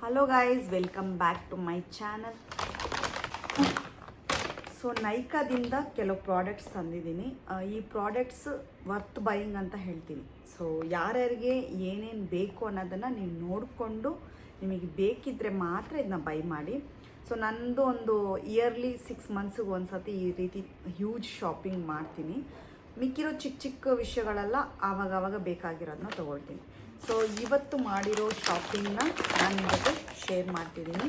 Hello guys, welcome back to my channel. So ನೈಕಾದಿಂದ ಕೆಲವು products ತಂದಿದ್ದೀನಿ. ಈ ಪ್ರಾಡಕ್ಟ್ಸ್ ವರ್ತ್ ಬೈಯಿಂಗ್ ಅಂತ ಹೇಳ್ತೀನಿ. ಸೊ ಯಾರ್ಯಾರಿಗೆ ಏನೇನು ಬೇಕು ಅನ್ನೋದನ್ನು ನೀವು ನೋಡಿಕೊಂಡು ನಿಮಗೆ ಬೇಕಿದ್ದರೆ ಮಾತ್ರ ಇದನ್ನ ಬೈ ಮಾಡಿ. ಸೊ ನನ್ನದು ಒಂದು ಇಯರ್ಲಿ 6 ಮಂತ್ಸಿಗೆ ಒಂದು ಸತಿ ಈ ರೀತಿ ಹ್ಯೂಜ್ ಶಾಪಿಂಗ್ ಮಾಡ್ತೀನಿ. ಮಿಕ್ಕಿರೋ ಚಿಕ್ಕ ಚಿಕ್ಕ ವಿಷಯಗಳೆಲ್ಲ ಆವಾಗವಾಗ ಬೇಕಾಗಿರೋದನ್ನ ತೊಗೊಳ್ತೀನಿ. ಸೊ ಇವತ್ತು ಮಾಡಿರೋ ಶಾಪಿಂಗ್ನ ನಾನು ಇವತ್ತು ಶೇರ್ ಮಾಡ್ತಿದ್ದೀನಿ.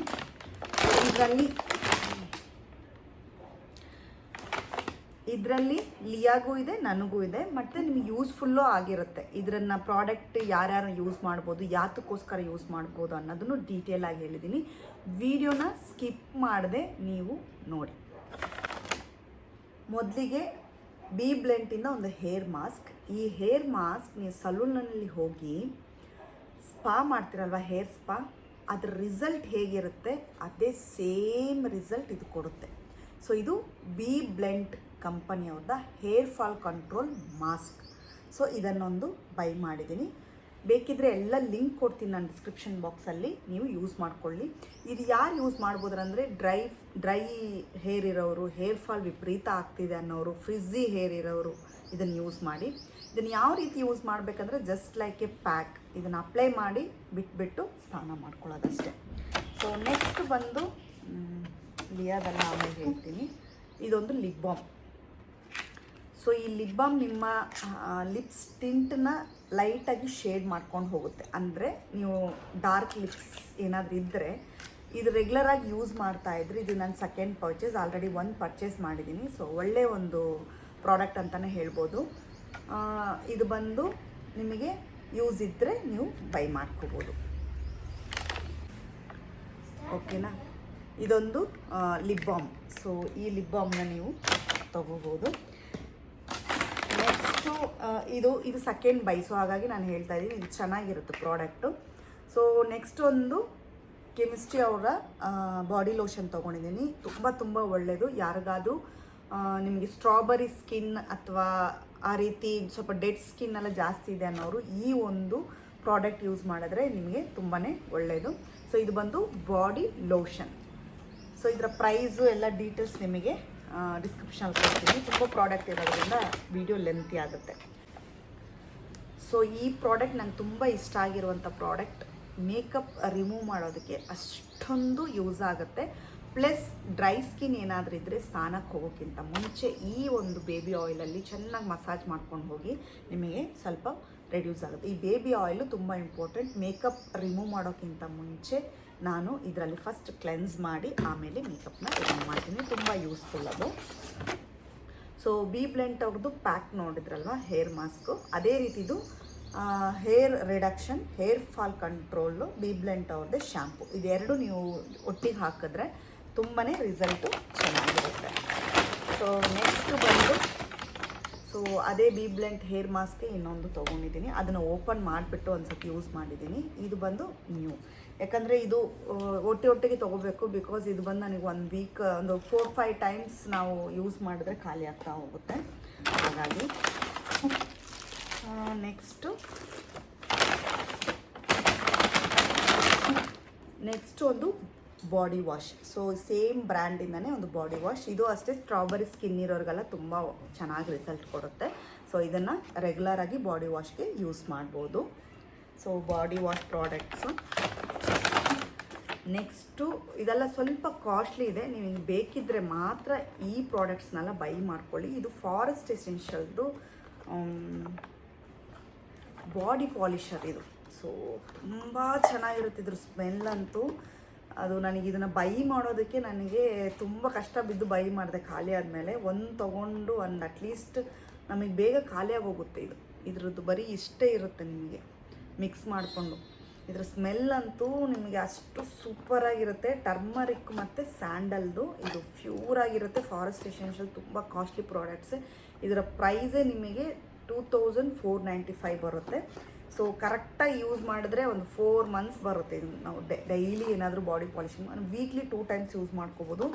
ಇದರಲ್ಲಿ ಲಿಯಾಗೂ ಇದೆ, ನನಗೂ ಇದೆ, ಮತ್ತು ನಿಮಗೆ ಯೂಸ್ಫುಲ್ಲು ಆಗಿರುತ್ತೆ. ಇದನ್ನು ಪ್ರಾಡಕ್ಟ್ ಯಾರ್ಯಾರು ಯೂಸ್ ಮಾಡ್ಬೋದು, ಯಾತಕ್ಕೋಸ್ಕರ ಯೂಸ್ ಮಾಡ್ಬೋದು ಅನ್ನೋದನ್ನು ಡೀಟೇಲಾಗಿ ಹೇಳಿದ್ದೀನಿ. ವಿಡಿಯೋನ ಸ್ಕಿಪ್ ಮಾಡದೆ ನೀವು ನೋಡಿ. ಮೊದಲಿಗೆ ಬಿ ಬ್ಲೆಂಟಿಂದ ಒಂದು ಹೇರ್ ಮಾಸ್ಕ್. ಈ ಹೇರ್ ಮಾಸ್ಕ್ ನೀವು ಸಲೂನಲ್ಲಿ ಹೋಗಿ ಸ್ಪಾ ಮಾಡ್ತಿರಲ್ವ, ಹೇರ್ ಸ್ಪಾ, ಅದರ ರಿಸಲ್ಟ್ ಹೇಗಿರುತ್ತೆ ಅದೇ ಸೇಮ್ ರಿಸಲ್ಟ್ ಇದು ಕೊಡುತ್ತೆ. ಸೊ ಇದು ಬಿ ಬ್ಲೆಂಟ್ ಕಂಪನಿಯವ್ರದ hair fall control mask. So ಇದನ್ನೊಂದು ಬೈ ಮಾಡಿದ್ದೀನಿ. ಬೇಕಿದ್ದರೆ ಎಲ್ಲ ಲಿಂಕ್ ಕೊಡ್ತೀನಿ ನಾನು ಡಿಸ್ಕ್ರಿಪ್ಷನ್ ಬಾಕ್ಸಲ್ಲಿ, ನೀವು ಯೂಸ್ ಮಾಡ್ಕೊಳ್ಳಿ. ಇದು ಯಾರು ಯೂಸ್ ಮಾಡ್ಬೋದ್ರಂದರೆ ಡ್ರೈ ಹೇರ್ ಇರೋರು, ಹೇರ್ ಫಾಲ್ ವಿಪರೀತ ಆಗ್ತಿದೆ ಅನ್ನೋರು, ಫ್ರಿಜ್ಜಿ ಹೇರ್ ಇರೋರು ಇದನ್ನು ಯೂಸ್ ಮಾಡಿ. ಇದನ್ನು ಯಾವ ರೀತಿ ಯೂಸ್ ಮಾಡಬೇಕಂದ್ರೆ ಜಸ್ಟ್ ಲೈಕ್ ಎ ಪ್ಯಾಕ್, ಇದನ್ನು ಅಪ್ಲೈ ಮಾಡಿ ಬಿಟ್ಬಿಟ್ಟು ಸ್ನಾನ ಮಾಡ್ಕೊಳ್ಳೋದಷ್ಟೇ. ಸೊ ನೆಕ್ಸ್ಟ್ ಬಂದು ಲಿಯಾದೆಲ್ಲ ಆಮೇಲೆ ಹೇಳ್ತೀನಿ. ಇದೊಂದು ಲಿಪ್ ಬಾಮ್. ಸೊ ಈ ಲಿಪ್ ಬಾಮ್ ನಿಮ್ಮ ಲಿಪ್ಸ್ ಟಿಂಟನ್ನ ಲೈಟಾಗಿ ಶೇಡ್ ಮಾಡ್ಕೊಂಡು ಹೋಗುತ್ತೆ. ಅಂದರೆ ನೀವು ಡಾರ್ಕ್ ಲಿಪ್ಸ್ ಏನಾದರೂ ಇದ್ದರೆ ಇದು ರೆಗ್ಯುಲರಾಗಿ ಯೂಸ್ ಮಾಡ್ತಾಯಿದ್ರಿ. ಇದು ನನ್ನ ಸೆಕೆಂಡ್ ಪರ್ಚೇಸ್, ಆಲ್ರೆಡಿ ಒಂದು ಪರ್ಚೇಸ್ ಮಾಡಿದ್ದೀನಿ. ಸೊ ಒಳ್ಳೆಯ ಒಂದು ಪ್ರಾಡಕ್ಟ್ ಅಂತಲೇ ಹೇಳ್ಬೋದು. ಇದು ಬಂದು ನಿಮಗೆ ಯೂಸ್ ಇದ್ದರೆ ನೀವು ಬೈ ಮಾಡ್ಕೋಬೋದು. ಓಕೆನಾ? ಇದೊಂದು ಲಿಪ್ ಬಾಮ್. ಸೊ ಈ ಲಿಪ್ ಬಾಮ್ನ ನೀವು ತಗೋಬೋದು. ನೆಕ್ಸ್ಟು ಇದು ಸೆಕೆಂಡ್ ಬೈ. ಸೊ ಹಾಗಾಗಿ ನಾನು ಹೇಳ್ತಾ ಇದ್ದೀನಿ, ಇದು ಚೆನ್ನಾಗಿರುತ್ತೆ ಪ್ರಾಡಕ್ಟು. ಸೊ ನೆಕ್ಸ್ಟ್ ಒಂದು ಕೆಮಿಸ್ಟ್ರಿ ಅವರ ಬಾಡಿ ಲೋಷನ್ ತೊಗೊಂಡಿದ್ದೀನಿ. ತುಂಬ ಒಳ್ಳೆಯದು. ಯಾರಿಗಾದರೂ ನಿಮಗೆ ಸ್ಟ್ರಾಬೆರಿ ಸ್ಕಿನ್ ಅಥವಾ ಆ ರೀತಿ ಸ್ವಲ್ಪ ಡೆಡ್ ಸ್ಕಿನ್ ಎಲ್ಲ ಜಾಸ್ತಿ ಇದೆ ಅನ್ನೋರು ಈ ಒಂದು ಪ್ರಾಡಕ್ಟ್ ಯೂಸ್ ಮಾಡಿದ್ರೆ ನಿಮಗೆ ತುಂಬಾ ಒಳ್ಳೆಯದು. ಸೊ ಇದು ಬಂದು ಬಾಡಿ ಲೋಷನ್. ಸೊ ಇದರ ಪ್ರೈಸು ಎಲ್ಲ ಡೀಟೇಲ್ಸ್ ನಿಮಗೆ ಡಿಸ್ಕ್ರಿಪ್ಷನಲ್ಲಿ ಕೊಡ್ತೀನಿ. ತುಂಬ ಪ್ರಾಡಕ್ಟ್ ಇರೋದ್ರಿಂದ ವಿಡಿಯೋ ಲೆಂತಿ ಆಗುತ್ತೆ. ಸೊ ಈ ಪ್ರಾಡಕ್ಟ್ ನಂಗೆ ತುಂಬ ಇಷ್ಟ ಆಗಿರುವಂಥ ಪ್ರಾಡಕ್ಟ್. ಮೇಕಪ್ ರಿಮೂವ್ ಮಾಡೋದಕ್ಕೆ ಅಷ್ಟೊಂದು ಯೂಸ್ ಆಗುತ್ತೆ. ಪ್ಲಸ್ ಡ್ರೈ ಸ್ಕಿನ್ ಏನಾದರೂ ಇದ್ದರೆ ಸ್ನಾನಕ್ಕೆ ಹೋಗೋಕ್ಕಿಂತ ಮುಂಚೆ ಈ ಒಂದು ಬೇಬಿ ಆಯಿಲಲ್ಲಿ ಚೆನ್ನಾಗಿ ಮಸಾಜ್ ಮಾಡ್ಕೊಂಡು ಹೋಗಿ ನಿಮಗೆ ಸ್ವಲ್ಪ ರೆಡ್ಯೂಸ್ ಆಗುತ್ತೆ. ಈ ಬೇಬಿ ಆಯಿಲು ತುಂಬ ಇಂಪಾರ್ಟೆಂಟ್. ಮೇಕಪ್ ರಿಮೂವ್ ಮಾಡೋಕ್ಕಿಂತ ಮುಂಚೆ ನಾನು ಇದರಲ್ಲಿ ಫಸ್ಟ್ ಕ್ಲೆನ್ಸ್ ಮಾಡಿ ಆಮೇಲೆ ಮೇಕಪ್ನ ರಿಮೂವ್ ಮಾಡ್ತೀನಿ. ತುಂಬ ಯೂಸ್ಫುಲ್ ಅದು. ಸೊ ಬಿ ಬ್ಲೆಂಟ್ ಅವ್ರದ್ದು ಪ್ಯಾಕ್ ನೋಡಿದ್ರಲ್ವ, ಹೇರ್ ಮಾಸ್ಕು, ಅದೇ ರೀತಿದು hair reduction, hair fall control, B blunt ಅವ್ರದ್ದೇ ಶ್ಯಾಂಪು. ಇದೆರಡು ನೀವು ಒಟ್ಟಿಗೆ ಹಾಕಿದ್ರೆ ತುಂಬಾ ರಿಸಲ್ಟು ಚೆನ್ನಾಗಿರುತ್ತೆ. ಸೊ ನೆಕ್ಸ್ಟ್ ಬಂದು ಅದೇ ಬಿ ಬ್ಲೆಂಟ್ ಹೇರ್ ಮಾಸ್ಕೆ ಇನ್ನೊಂದು ತೊಗೊಂಡಿದ್ದೀನಿ. ಅದನ್ನು ಓಪನ್ ಮಾಡಿಬಿಟ್ಟು ಒಂದು ಸತಿ ಯೂಸ್ ಮಾಡಿದ್ದೀನಿ. ಇದು ಬಂದು ನ್ಯೂ, ಯಾಕಂದರೆ ಇದು ಒಟ್ಟಿಗೆ ತೊಗೋಬೇಕು. ಬಿಕಾಸ್ ಇದು ಬಂದು ನನಗೆ 1 ವೀಕ್ ಒಂದು 4-5 ಟೈಮ್ಸ್ ನಾವು ಯೂಸ್ ಮಾಡಿದ್ರೆ ಖಾಲಿ ಆಗ್ತಾ ಹೋಗುತ್ತೆ. ಹಾಗಾಗಿ ನೆಕ್ಸ್ಟ್ ಒಂದು ಬಾಡಿ ವಾಶ್. ಸೊ ಸೇಮ್ ಬ್ರ್ಯಾಂಡಿಂದನೇ ಒಂದು ಬಾಡಿ ವಾಶ್. ಇದು ಅಷ್ಟೇ ಸ್ಟ್ರಾಬೆರಿ ಸ್ಕಿನ್ ಇರೋರಿಗೆಲ್ಲ ತುಂಬ ಚೆನ್ನಾಗಿ ರಿಸಲ್ಟ್ ಕೊಡುತ್ತೆ. ಸೊ ಇದನ್ನು ರೆಗ್ಯುಲರಾಗಿ ಬಾಡಿ ವಾಶ್ಗೆ ಯೂಸ್ ಮಾಡ್ಬೋದು. So body wash products. Next ಇದೆಲ್ಲ ಸ್ವಲ್ಪ ಕಾಸ್ಟ್ಲಿ ಇದೆ. ನೀವು ಬೇಕಿದ್ದರೆ ಮಾತ್ರ ಈ ಪ್ರಾಡಕ್ಟ್ಸ್ನೆಲ್ಲ ಬೈ ಮಾಡ್ಕೊಳ್ಳಿ. ಇದು ಫಾರೆಸ್ಟ್ ಎಸೆನ್ಷಿಯಲ್ದು ಬಾಡಿ ಪಾಲಿಷರ್ ಇದು. ಸೊ ತುಂಬ ಚೆನ್ನಾಗಿರುತ್ತೆ ಇದ್ರ ಸ್ಮೆಲ್ ಅಂತೂ. ಅದು ನನಗೆ ಇದನ್ನು ಬೈ ಮಾಡೋದಕ್ಕೆ ನನಗೆ ತುಂಬ ಕಷ್ಟ ಬಿದ್ದು ಬೈ ಮಾಡಿದೆ. ಖಾಲಿ ಆದಮೇಲೆ ಒಂದು ತೊಗೊಂಡು ಅಟ್ಲೀಸ್ಟ್ ನಮಗೆ ಬೇಗ ಖಾಲಿಯಾಗಿ ಹೋಗುತ್ತೆ. ಇದ್ರದ್ದು ಬರೀ ಇಷ್ಟೇ ಇರುತ್ತೆ ನಿಮಗೆ ಮಿಕ್ಸ್ ಮಾಡಿಕೊಂಡು. ಇದರ ಸ್ಮೆಲ್ ಅಂತೂ ನಿಮಗೆ ಅಷ್ಟು ಸೂಪರಾಗಿರುತ್ತೆ. ಟರ್ಮರಿಕ್ ಮತ್ತು ಸ್ಯಾಂಡಲ್ದು ಇದು ಪ್ಯೂರಾಗಿರುತ್ತೆ. ಫಾರೆಸ್ಟ್ ಎಸೆನ್ಷಿಯಲ್ ತುಂಬ ಕಾಸ್ಟ್ಲಿ ಪ್ರಾಡಕ್ಟ್ಸೇ. ಇದರ ಪ್ರೈಸೇ ನಿಮಗೆ 2495 ಬರುತ್ತೆ. ಸೊ ಕರೆಕ್ಟಾಗಿ ಯೂಸ್ ಮಾಡಿದ್ರೆ ಒಂದು 4 ಮಂತ್ಸ್ ಬರುತ್ತೆ. ಇದು ನಾವು ಡೈಲಿ ಏನಾದರೂ body polishing weekly 2 times use ಮಾಡ್ಕೋಬೋದು.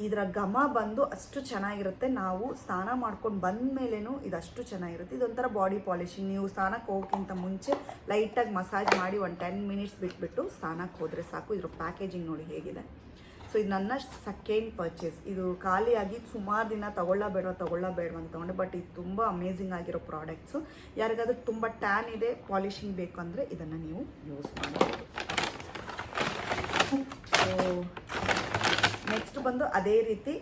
ಇದರ ಘಮ ಬಂದು ಅಷ್ಟು ಚೆನ್ನಾಗಿರುತ್ತೆ. ನಾವು ಸ್ನಾನ ಮಾಡ್ಕೊಂಡು ಬಂದ ಮೇಲೇನು ಇದಷ್ಟು ಚೆನ್ನಾಗಿರುತ್ತೆ. ಇದೊಂಥರ ಬಾಡಿ ಪಾಲಿಶಿಂಗ್. ನೀವು ಸ್ನಾನಕ್ಕೆ ಹೋಗೋಕ್ಕಿಂತ ಮುಂಚೆ ಲೈಟಾಗಿ ಮಸಾಜ್ ಮಾಡಿ ಒಂದು 10 ಮಿನಿಟ್ಸ್ ಬಿಟ್ಬಿಟ್ಟು ಸ್ನಾನಕ್ಕೆ ಹೋದರೆ ಸಾಕು. ಇದ್ರ ಪ್ಯಾಕೇಜಿಂಗ್ ನೋಡಿ ಹೇಗಿದೆ. ಸೊ ಇದು ನನ್ನ ಸೆಕೆಂಡ್ ಪರ್ಚೇಸ್. ಇದು ಖಾಲಿಯಾಗಿ ಸುಮಾರು ದಿನ ತಗೊಳ್ಳಬೇಡ ಅಂತ ತೊಗೊಂಡೆ. ಬಟ್ ಇದು ತುಂಬ ಅಮೇಝಿಂಗ್ ಆಗಿರೋ ಪ್ರಾಡಕ್ಟ್ಸು. ಯಾರಿಗಾದ್ರೂ ತುಂಬ ಟ್ಯಾನ್ ಇದೆ, ಪಾಲಿಶಿಂಗ್ ಬೇಕು ಅಂದರೆ ಇದನ್ನು ನೀವು ಯೂಸ್ ಮಾಡಬಹುದು. ಸೊ ನೆಕ್ಸ್ಟ್ ಬಂದು ಅದೇ ರೀತಿ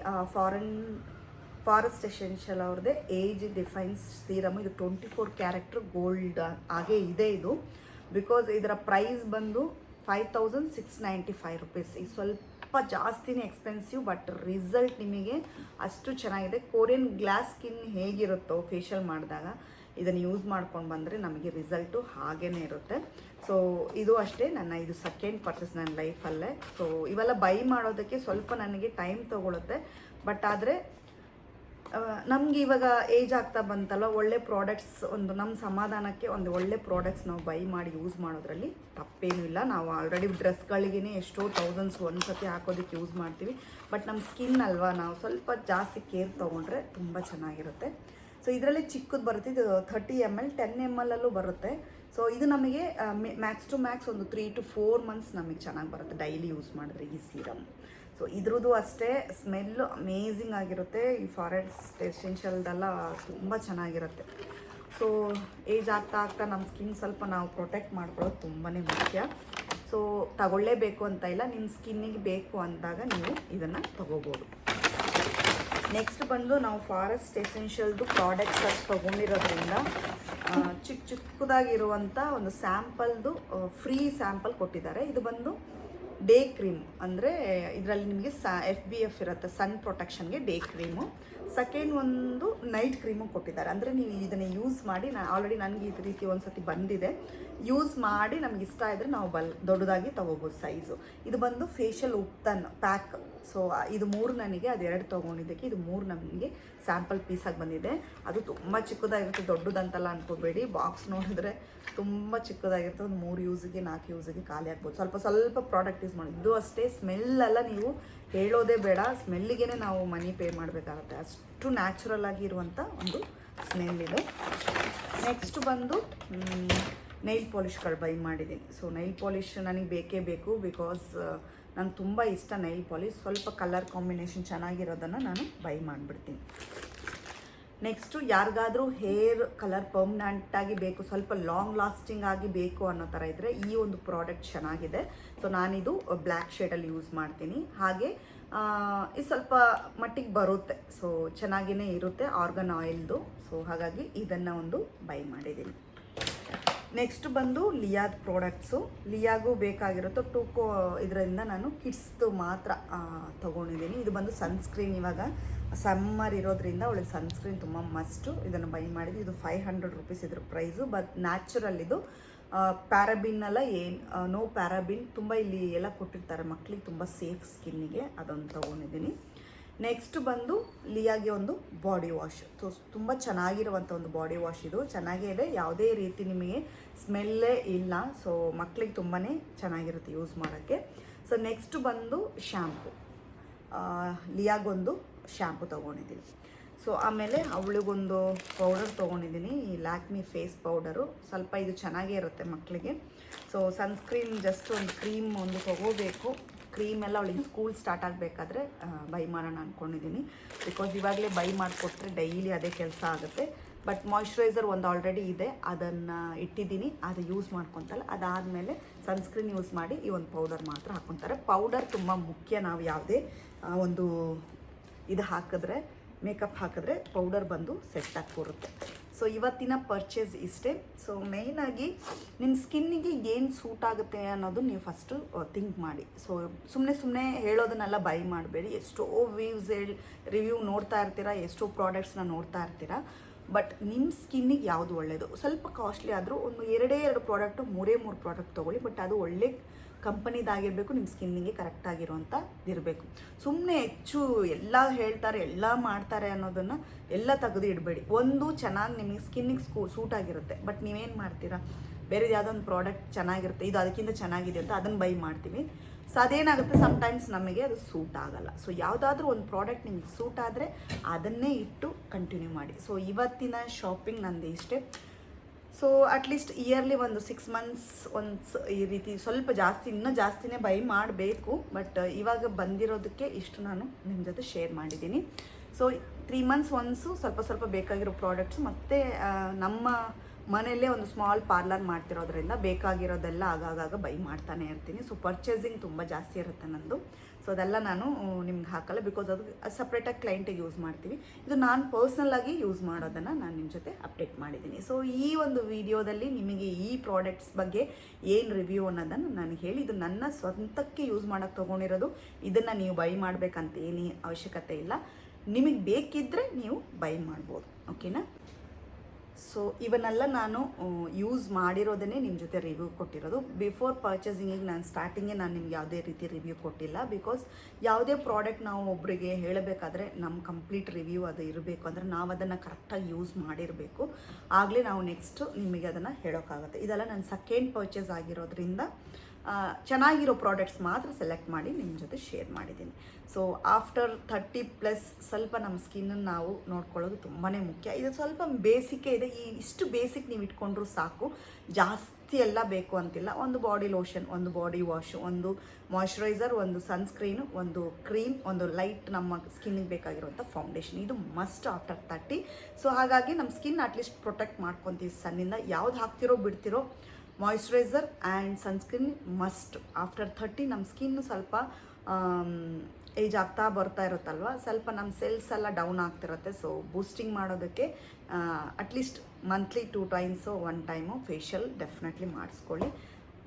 ಫಾರೆಸ್ಟ್ ಎಸೆನ್ಷಿಯಲ್ ಅವ್ರದ್ದೇ ಏಜ್ ಡಿಫೈನ್ಸ್ ಸೀರಮ್. ಇದು 24 ಕ್ಯಾರೆಕ್ಟರ್ ಗೋಲ್ಡ್ ಹಾಗೆ ಇದೆ ಇದು. ಬಿಕಾಸ್ ಇದರ ಪ್ರೈಸ್ ಬಂದು 5695 ರುಪೀಸ್. ಇದು ಸ್ವಲ್ಪ ಜಾಸ್ತಿನೇ ಎಕ್ಸ್ಪೆನ್ಸಿವ್, ಬಟ್ ರಿಸಲ್ಟ್ ನಿಮಗೆ ಅಷ್ಟು ಚೆನ್ನಾಗಿದೆ. ಕೊರಿಯನ್ ಗ್ಲಾಸ್ ಸ್ಕಿನ್ ಹೇಗಿರುತ್ತೋ ಫೇಶಿಯಲ್ ಮಾಡಿದಾಗ ಇದನ್ನು ಯೂಸ್ ಮಾಡ್ಕೊಂಡು ಬಂದರೆ ನಮಗೆ ರಿಸಲ್ಟು ಹಾಗೇ ಇರುತ್ತೆ. ಸೊ ಇದು ಅಷ್ಟೇ ಇದು ಸೆಕೆಂಡ್ ಪರ್ಚೇಸ್ ನನ್ನ ಲೈಫಲ್ಲೇ. ಸೊ ಇವೆಲ್ಲ ಬೈ ಮಾಡೋದಕ್ಕೆ ಸ್ವಲ್ಪ ನನಗೆ ಟೈಮ್ ತೊಗೊಳುತ್ತೆ. ಬಟ್ ಆದರೆ ನಮಗೆ ಇವಾಗ ಏಜ್ ಆಗ್ತಾ ಬಂತಲ್ಲ, ಒಳ್ಳೆ ಪ್ರಾಡಕ್ಟ್ಸ್ ಒಂದು ನಮ್ಮ ಸಮಾಧಾನಕ್ಕೆ ಒಂದು ಒಳ್ಳೆ ಪ್ರಾಡಕ್ಟ್ಸ್ ನಾವು ಬೈ ಮಾಡಿ ಯೂಸ್ ಮಾಡೋದ್ರಲ್ಲಿ ತಪ್ಪೇನೂ ಇಲ್ಲ. ನಾವು ಆಲ್ರೆಡಿ ಡ್ರೆಸ್ಗಳಿಗೇ ಎಷ್ಟೋ ಥೌಸಂಡ್ಸ್ ಒಂದು ಸತಿ ಹಾಕೋದಕ್ಕೆ ಯೂಸ್ ಮಾಡ್ತೀವಿ. ಬಟ್ ನಮ್ಮ ಸ್ಕಿನ್ ಅಲ್ವಾ, ನಾವು ಸ್ವಲ್ಪ ಜಾಸ್ತಿ ಕೇರ್ ತೊಗೊಂಡ್ರೆ ತುಂಬ ಚೆನ್ನಾಗಿರುತ್ತೆ. ಸೊ ಇದರಲ್ಲಿ ಚಿಕ್ಕದು ಬರುತ್ತೆ. ಇದು 30 ml 10 ml ಅಲ್ಲೂ ಬರುತ್ತೆ. ಸೊ ಇದು ನಮಗೆ ಮ್ಯಾಕ್ಸ್ ಟು ಮ್ಯಾಕ್ಸ್ ಒಂದು 3 to 4 ಮಂತ್ಸ್ ನಮಗೆ ಚೆನ್ನಾಗಿ ಬರುತ್ತೆ ಡೈಲಿ ಯೂಸ್ ಮಾಡಿದ್ರೆ ಈ ಸೀರಮ್. ಸೊ ಇದ್ರದ್ದು ಅಷ್ಟೇ ಸ್ಮೆಲ್ಲು ಅಮೇಝಿಂಗ್ ಆಗಿರುತ್ತೆ. ಈ ಫಾರೆಸ್ಟ್ ಎಸೆನ್ಷಿಯಲ್ದೆಲ್ಲ ತುಂಬ ಚೆನ್ನಾಗಿರುತ್ತೆ. ಸೊ ಏಜ್ ಆಗ್ತಾ ನಮ್ಮ ಸ್ಕಿನ್ ಸ್ವಲ್ಪ ನಾವು ಪ್ರೊಟೆಕ್ಟ್ ಮಾಡ್ಕೊಳ್ಳೋದು ತುಂಬಾ ಮುಖ್ಯ. ಸೊ ತಗೊಳ್ಳೇಬೇಕು ಅಂತ ಇಲ್ಲ, ನಿಮ್ಮ ಸ್ಕಿನ್ನಿಗೆ ಬೇಕು ಅಂದಾಗ ನೀವು ಇದನ್ನು ತಗೋಬೋದು. ನೆಕ್ಸ್ಟ್ ಬಂದು ನಾವು ಫಾರೆಸ್ಟ್ ಎಸೆನ್ಷಿಯಲ್ದು ಪ್ರಾಡಕ್ಟ್ಸ್ ಅಷ್ಟು ತೊಗೊಂಡಿರೋದ್ರಿಂದ ಚಿಕ್ಕದಾಗಿರುವಂಥ ಒಂದು ಸ್ಯಾಂಪಲ್ದು ಫ್ರೀ ಸ್ಯಾಂಪಲ್ ಕೊಟ್ಟಿದ್ದಾರೆ. ಇದು ಬಂದು ಡೇ ಕ್ರೀಮ್, ಅಂದರೆ ಇದರಲ್ಲಿ ನಿಮಗೆ FBF ಇರುತ್ತೆ, ಸನ್ ಪ್ರೊಟೆಕ್ಷನ್ಗೆ ಡೇ ಕ್ರೀಮು. ಸೆಕೆಂಡ್ ಒಂದು ನೈಟ್ ಕ್ರೀಮು ಕೊಟ್ಟಿದ್ದಾರೆ. ಅಂದರೆ ನೀವು ಇದನ್ನು ಯೂಸ್ ಮಾಡಿ, ಆಲ್ರೆಡಿ ನನಗೆ ಈ ರೀತಿ ಒಂದು ಸತಿ ಬಂದಿದೆ, ಯೂಸ್ ಮಾಡಿ ನಮ್ಗೆ ಇಷ್ಟ ಇದ್ದರೆ ನಾವು ದೊಡ್ಡದಾಗಿ ತೊಗೋಬೋದು ಸೈಜು. ಇದು ಬಂದು ಫೇಶಿಯಲ್ ಉಪ್ತನ್ ಪ್ಯಾಕ್. ಸೊ ಇದು 3 ನನಗೆ, ಅದು 2 ತೊಗೊಂಡಿದ್ದಕ್ಕೆ ಇದು 3 ನಮಗೆ ಸ್ಯಾಂಪಲ್ ಪೀಸಾಗಿ ಬಂದಿದೆ. ಅದು ತುಂಬ ಚಿಕ್ಕದಾಗಿರುತ್ತೆ, ದೊಡ್ಡದಂತಲ್ಲ ಅಂದ್ಕೋಬೇಡಿ. ಬಾಕ್ಸ್ ನೋಡಿದ್ರೆ ತುಂಬ ಚಿಕ್ಕದಾಗಿರುತ್ತೆ. ಒಂದು 3 ಯೂಸಿಗೆ 4 ಯೂಸಿಗೆ ಖಾಲಿ ಆಗ್ಬೋದು. ಸ್ವಲ್ಪ ಪ್ರಾಡಕ್ಟ್ ಯೂಸ್ ಮಾಡಿ. ಇದು ಅಷ್ಟೇ, ಸ್ಮೆಲ್ಲೆಲ್ಲ ನೀವು ಹೇಳೋದೇ ಬೇಡ, ಸ್ಮೆಲ್ಲಿಗೆ ನಾವು ಮನಿ ಪೇ ಮಾಡಬೇಕಾಗತ್ತೆ. ಅಷ್ಟು ನ್ಯಾಚುರಲ್ ಆಗಿರುವಂಥ ಒಂದು ಸ್ಮೆಲ್ ಇದು. ನೆಕ್ಸ್ಟ್ ಬಂದು ನೈಲ್ ಪಾಲಿಷ್ಗಳು ಬೈ ಮಾಡಿದ್ದೀನಿ. ಸೊ ನೈಲ್ ಪಾಲಿಷ್ ನನಗೆ ಬೇಕೇ ಬೇಕು. ಬಿಕಾಸ್ ನನಗೆ ತುಂಬ ಇಷ್ಟ ನೈಲ್ ಪಾಲಿಷ್. ಸ್ವಲ್ಪ ಕಲರ್ ಕಾಂಬಿನೇಷನ್ ಚೆನ್ನಾಗಿರೋದನ್ನು ನಾನು ಬೈ ಮಾಡಿಬಿಡ್ತೀನಿ. ನೆಕ್ಸ್ಟು ಯಾರಿಗಾದರೂ ಹೇರ್ ಕಲರ್ ಪರ್ಮನೆಂಟಾಗಿ ಬೇಕು, ಸ್ವಲ್ಪ ಲಾಂಗ್ ಲಾಸ್ಟಿಂಗ್ ಆಗಿ ಬೇಕು ಅನ್ನೋ ಥರ ಇದ್ದರೆ ಈ ಒಂದು ಪ್ರಾಡಕ್ಟ್ ಚೆನ್ನಾಗಿದೆ. ಸೊ ನಾನಿದು ಬ್ಲ್ಯಾಕ್ ಶೇಡಲ್ಲಿ ಯೂಸ್ ಮಾಡ್ತೀನಿ. ಹಾಗೆ ಇದು ಸ್ವಲ್ಪ ಮಟ್ಟಿಗೆ ಬರುತ್ತೆ. ಸೊ ಚೆನ್ನಾಗಿಯೇ ಇರುತ್ತೆ, ಆರ್ಗನ್ ಆಯಿಲ್ದು. ಸೊ ಹಾಗಾಗಿ ಇದನ್ನು ಒಂದು ಬೈ ಮಾಡಿದ್ದೀನಿ. ನೆಕ್ಸ್ಟ್ ಬಂದು ಲಿಯಾದ ಪ್ರಾಡಕ್ಟ್ಸು. ಲಿಯಾಗೂ ಬೇಕಾಗಿರುತ್ತೋ ಟೂಕೋ ಇದರಿಂದ ನಾನು ಕಿಡ್ಸ್ದು ಮಾತ್ರ ತೊಗೊಂಡಿದ್ದೀನಿ. ಇದು ಬಂದು ಸನ್ಸ್ಕ್ರೀನ್. ಇವಾಗ ಸಮ್ಮರ್ ಇರೋದ್ರಿಂದ ಒಳ್ಳೆ ಸನ್ಸ್ಕ್ರೀನ್ ತುಂಬ ಮಸ್ಟು. ಇದನ್ನು ಬೈ ಮಾಡಿದ್ವಿ. ಇದು 500 ರುಪೀಸ್ ಇದ್ರ ಪ್ರೈಸು. ಬಟ್ ನ್ಯಾಚುರಲ್ ಇದು, ಪ್ಯಾರಾಬಿನ್ ಎಲ್ಲ ನೋ ಪ್ಯಾರಾಬಿನ್. ತುಂಬ ಇಲ್ಲಿ ಎಲ್ಲ ಕೊಟ್ಟಿರ್ತಾರೆ ಮಕ್ಕಳಿಗೆ, ತುಂಬ ಸೇಫ್ ಸ್ಕಿನ್ನಿಗೆ. ಅದೊಂದು ತೊಗೊಂಡಿದ್ದೀನಿ. ನೆಕ್ಸ್ಟ್ ಬಂದು ಲಿಯಾಗೆ ಒಂದು ಬಾಡಿ ವಾಶ್. ತುಂಬ ಚೆನ್ನಾಗಿರುವಂಥ ಒಂದು ಬಾಡಿ ವಾಶ್. ಇದು ಚೆನ್ನಾಗೇ ಇದೆ, ಯಾವುದೇ ರೀತಿ ನಿಮಗೆ ಸ್ಮೆಲ್ಲೇ ಇಲ್ಲ. ಸೊ ಮಕ್ಕಳಿಗೆ ತುಂಬಾ ಚೆನ್ನಾಗಿರುತ್ತೆ ಯೂಸ್ ಮಾಡೋಕ್ಕೆ. ಸೊ ನೆಕ್ಸ್ಟ್ ಬಂದು ಶ್ಯಾಂಪು. ಲಿಯಾಗೊಂದು ಶ್ಯಾಂಪು ತೊಗೊಂಡಿದ್ದೀನಿ. ಸೊ ಆಮೇಲೆ ಅವಳಿಗೊಂದು ಪೌಡರ್ ತೊಗೊಂಡಿದ್ದೀನಿ, ಈ ಲ್ಯಾಕ್ಮಿ ಫೇಸ್ ಪೌಡರು. ಸ್ವಲ್ಪ ಇದು ಚೆನ್ನಾಗೇ ಇರುತ್ತೆ ಮಕ್ಕಳಿಗೆ. ಸೊ ಸನ್ಸ್ಕ್ರೀನ್ ಜಸ್ಟ್ ಒಂದು ಕ್ರೀಮ್ ಒಂದು ತೊಗೋಬೇಕು. ಕ್ರೀಮೆಲ್ಲ ಅವಳಿಗೆ ಸ್ಕೂಲ್ ಸ್ಟಾರ್ಟ್ ಆಗಬೇಕಾದ್ರೆ ಬೈ ಮಾಡೋಣ ಅಂದ್ಕೊಂಡಿದ್ದೀನಿ. ಬಿಕಾಸ್ ಇವಾಗಲೇ ಬೈ ಮಾಡಿಕೊಟ್ರೆ ಡೈಲಿ ಅದೇ ಕೆಲಸ ಆಗುತ್ತೆ. ಬಟ್ ಮಾಯ್ಶ್ಚರೈಸರ್ ಒಂದು ಆಲ್ರೆಡಿ ಇದೆ, ಅದನ್ನು ಇಟ್ಟಿದ್ದೀನಿ, ಅದು ಯೂಸ್ ಮಾಡ್ಕೊತಲ್ಲ. ಅದಾದಮೇಲೆ ಸನ್ಸ್ಕ್ರೀನ್ ಯೂಸ್ ಮಾಡಿ ಈ ಒಂದು ಪೌಡರ್ ಮಾತ್ರ ಹಾಕ್ಕೊತಾರೆ. ಪೌಡರ್ ತುಂಬ ಮುಖ್ಯ. ನಾವು ಯಾವುದೇ ಒಂದು ಇದು ಹಾಕಿದ್ರೆ, ಮೇಕಪ್ ಹಾಕಿದ್ರೆ ಪೌಡರ್ ಬಂದು ಸೆಟ್ ಆಗಿ ಕೂರುತ್ತೆ. ಸೊ ಇವತ್ತಿನ ಪರ್ಚೇಸ್ ಇಷ್ಟೇ. ಸೊ ಮೇಯ್ನಾಗಿ ನಿಮ್ಮ ಸ್ಕಿನ್ನಿಗೆ ಏನು ಸೂಟ್ ಆಗುತ್ತೆ ಅನ್ನೋದು ನೀವು ಫಸ್ಟು ಥಿಂಕ್ ಮಾಡಿ. ಸೊ ಸುಮ್ಮನೆ ಹೇಳೋದನ್ನೆಲ್ಲ ಬೈ ಮಾಡಬೇಡಿ. ಎಷ್ಟೋ ರಿವ್ಯೂ ನೋಡ್ತಾ ಇರ್ತೀರಾ, ಎಷ್ಟೋ ಪ್ರಾಡಕ್ಟ್ಸ್ನ ನೋಡ್ತಾ ಇರ್ತೀರಾ. ಬಟ್ ನಿಮ್ಮ ಸ್ಕಿನ್ನಿಗೆ ಯಾವುದು ಒಳ್ಳೆಯದು, ಸ್ವಲ್ಪ ಕಾಸ್ಟ್ಲಿ ಆದರೂ ಒಂದು 2 ಪ್ರಾಡಕ್ಟು 3 ಪ್ರಾಡಕ್ಟ್ ತೊಗೊಳ್ಳಿ. ಬಟ್ ಅದು ಒಳ್ಳೆ ಕಂಪನಿದಾಗಿರಬೇಕು, ನಿಮ್ಮ ಸ್ಕಿನ್ನಿಗೆ ಕರೆಕ್ಟಾಗಿರುವಂಥದ್ದಿರಬೇಕು. ಸುಮ್ಮನೆ ಹೆಚ್ಚು ಎಲ್ಲ ಹೇಳ್ತಾರೆ, ಎಲ್ಲ ಮಾಡ್ತಾರೆ ಅನ್ನೋದನ್ನು ಎಲ್ಲ ತೆಗೆದು ಇಡಬೇಡಿ. ಒಂದು ಚೆನ್ನಾಗಿ ನಿಮಗೆ ಸ್ಕಿನ್ನಿಗೆ ಸೂಟ್ ಆಗಿರುತ್ತೆ. ಬಟ್ ನೀವೇನು ಮಾಡ್ತೀರಾ, ಬೇರೆದು ಯಾವುದೋ ಒಂದು ಪ್ರಾಡಕ್ಟ್ ಚೆನ್ನಾಗಿರುತ್ತೆ, ಇದು ಅದಕ್ಕಿಂತ ಚೆನ್ನಾಗಿದೆ ಅಂತ ಅದನ್ನು ಬೈ ಮಾಡ್ತೀವಿ. ಸೊ ಅದೇನಾಗುತ್ತೆ, ಸಮ್ಟೈಮ್ಸ್ ನಮಗೆ ಅದು ಸೂಟ್ ಆಗಲ್ಲ. ಸೊ ಯಾವುದಾದ್ರೂ ಒಂದು ಪ್ರಾಡಕ್ಟ್ ನಿಮಗೆ ಸೂಟ್ ಆದರೆ ಅದನ್ನೇ ಇಟ್ಟು ಕಂಟಿನ್ಯೂ ಮಾಡಿ. ಸೊ ಇವತ್ತಿನ ಶಾಪಿಂಗ್ ನಂದು ಇಷ್ಟೇ. ಸೊ ಅಟ್ಲೀಸ್ಟ್ ಇಯರ್ಲಿ ಒಂದು 6 months ಒನ್ಸ್ ಈ ರೀತಿ ಸ್ವಲ್ಪ ಜಾಸ್ತಿ, ಇನ್ನೂ ಜಾಸ್ತಿನೇ ಬೈ ಮಾಡಬೇಕು. ಬಟ್ ಇವಾಗ ಬಂದಿರೋದಕ್ಕೆ ಇಷ್ಟು ನಾನು ನಿಮ್ಮ ಜೊತೆ ಶೇರ್ ಮಾಡಿದ್ದೀನಿ. ಸೊ 3 months ಒನ್ಸು ಸ್ವಲ್ಪ ಬೇಕಾಗಿರೋ ಪ್ರಾಡಕ್ಟ್ಸ್, ಮತ್ತು ನಮ್ಮ ಮನೆಯಲ್ಲೇ ಒಂದು ಸ್ಮಾಲ್ ಪಾರ್ಲರ್ ಮಾಡ್ತಿರೋದ್ರಿಂದ ಬೇಕಾಗಿರೋದೆಲ್ಲ ಆಗಾಗ ಬೈ ಮಾಡ್ತಾನೆ ಇರ್ತೀನಿ. ಸೊ ಪರ್ಚೇಸಿಂಗ್ ತುಂಬ ಜಾಸ್ತಿ ಇರುತ್ತೆ ನಂದು. ಸೊ ಅದೆಲ್ಲ ನಾನು ನಿಮ್ಗೆ ಹಾಕಲ್ಲ, ಬಿಕಾಸ್ ಅದು ಸಪ್ರೇಟಾಗಿ ಕ್ಲೈಂಟಿಗೆ ಯೂಸ್ ಮಾಡ್ತೀವಿ. ಇದು ನಾನು ಪರ್ಸ್ನಲ್ಲಾಗಿ ಯೂಸ್ ಮಾಡೋದನ್ನು ನಾನು ನಿಮ್ಮ ಜೊತೆ ಅಪ್ಡೇಟ್ ಮಾಡಿದ್ದೀನಿ. ಸೊ ಈ ಒಂದು ವಿಡಿಯೋದಲ್ಲಿ ನಿಮಗೆ ಈ ಪ್ರಾಡಕ್ಟ್ಸ್ ಬಗ್ಗೆ ಏನು ರಿವ್ಯೂ ಅನ್ನೋದನ್ನು ನಾನು ಹೇಳಿ, ಇದು ನನ್ನ ಸ್ವಂತಕ್ಕೆ ಯೂಸ್ ಮಾಡೋಕ್ಕೆ ತೊಗೊಂಡಿರೋದು. ಇದನ್ನು ನೀವು ಬೈ ಮಾಡಬೇಕಂತ ಏನು ಅವಶ್ಯಕತೆ ಇಲ್ಲ, ನಿಮಗೆ ಬೇಕಿದ್ದರೆ ನೀವು ಬೈ ಮಾಡ್ಬೋದು. ಓಕೆನಾ? ಸೊ ಇವನ್ನೆಲ್ಲ ನಾನು ಯೂಸ್ ಮಾಡಿರೋದನ್ನೇ ನಿಮ್ಮ ಜೊತೆ ರಿವ್ಯೂ ಕೊಟ್ಟಿರೋದು. ಬಿಫೋರ್ ಪರ್ಚೇಸಿಂಗಿಗೆ ನಾನು ಸ್ಟಾರ್ಟಿಂಗೇ ನಾನು ನಿಮ್ಗೆ ಯಾವುದೇ ರೀತಿ ರಿವ್ಯೂ ಕೊಟ್ಟಿಲ್ಲ. ಬಿಕಾಸ್ ಯಾವುದೇ ಪ್ರಾಡಕ್ಟ್ ನಾವು ಒಬ್ಬರಿಗೆ ಹೇಳಬೇಕಾದ್ರೆ ನಮ್ಮ ಕಂಪ್ಲೀಟ್ ರಿವ್ಯೂ ಅದು ಇರಬೇಕು, ಅಂದರೆ ನಾವು ಅದನ್ನು ಕರೆಕ್ಟಾಗಿ ಯೂಸ್ ಮಾಡಿರಬೇಕು, ಆಗಲೇ ನಾವು ನೆಕ್ಸ್ಟು ನಿಮಗೆ ಅದನ್ನು ಹೇಳೋಕ್ಕಾಗುತ್ತೆ. ಇದೆಲ್ಲ ನಾನು ಸೆಕೆಂಡ್ ಪರ್ಚೇಸ್ ಆಗಿರೋದ್ರಿಂದ ಚೆನ್ನಾಗಿರೋ ಪ್ರಾಡಕ್ಟ್ಸ್ ಮಾತ್ರ ಸೆಲೆಕ್ಟ್ ಮಾಡಿ ನಿಮ್ಮ ಜೊತೆ ಶೇರ್ ಮಾಡಿದ್ದೀನಿ. ಸೊ ಆಫ್ಟರ್ 30+ ಸ್ವಲ್ಪ ನಮ್ಮ ಸ್ಕಿನ್ನನ್ನು ನಾವು ನೋಡ್ಕೊಳ್ಳೋದು ತುಂಬಾ ಮುಖ್ಯ. ಇದು ಸ್ವಲ್ಪ ಬೇಸಿಕ್ಕೇ ಇದೆ. ಇಷ್ಟು ಬೇಸಿಕ್ ನೀವು ಇಟ್ಕೊಂಡ್ರೂ ಸಾಕು, ಜಾಸ್ತಿ ಎಲ್ಲ ಬೇಕು ಅಂತಿಲ್ಲ. ಒಂದು ಬಾಡಿ ಲೋಷನ್, ಒಂದು ಬಾಡಿ ವಾಶು, ಒಂದು ಮಾಯ್ಶ್ಚರೈಸರ್, ಒಂದು ಸನ್ಸ್ಕ್ರೀನು, ಒಂದು ಕ್ರೀಮ್, ಒಂದು ಲೈಟ್ ನಮ್ಮ ಸ್ಕಿನ್ನಿಗೆ ಬೇಕಾಗಿರುವಂಥ ಫೌಂಡೇಶನ್, ಇದು ಮಸ್ಟ್ ಆಫ್ಟರ್ 30. ಸೊ ಹಾಗಾಗಿ ನಮ್ಮ ಸ್ಕಿನ್ ಅಟ್ಲೀಸ್ಟ್ ಪ್ರೊಟೆಕ್ಟ್ ಮಾಡ್ಕೊತೀವಿ ಸನ್ನಿಂದ. ಯಾವ್ದು ಹಾಕ್ತಿರೋ ಬಿಡ್ತಿರೋ, moisturiser and sunscreen must. After 30 ನಮ್ಮ ಸ್ಕಿನ್ನು ಸ್ವಲ್ಪ ಏಜ್ ಆಗ್ತಾ ಬರ್ತಾ ಇರುತ್ತಲ್ವ, ಸ್ವಲ್ಪ ನಮ್ಮ ಸೆಲ್ಸ್ ಎಲ್ಲ ಡೌನ್ ಆಗ್ತಿರುತ್ತೆ. ಸೊ ಬೂಸ್ಟಿಂಗ್ ಮಾಡೋದಕ್ಕೆ at least monthly 2 times 1 time facial definitely ಮಾಡಿಸ್ಕೊಳ್ಳಿ.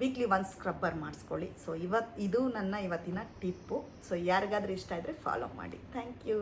ವೀಕ್ಲಿ 1 ಸ್ಕ್ರಬ್ಬರ್ ಮಾಡಿಸ್ಕೊಳ್ಳಿ. ಸೊ ಇದು ನನ್ನ ಇವತ್ತಿನ ಟಿಪ್ಪು. ಸೊ ಯಾರಿಗಾದ್ರೂ ಇಷ್ಟ ಇದ್ದರೆ ಫಾಲೋ ಮಾಡಿ. Thank you.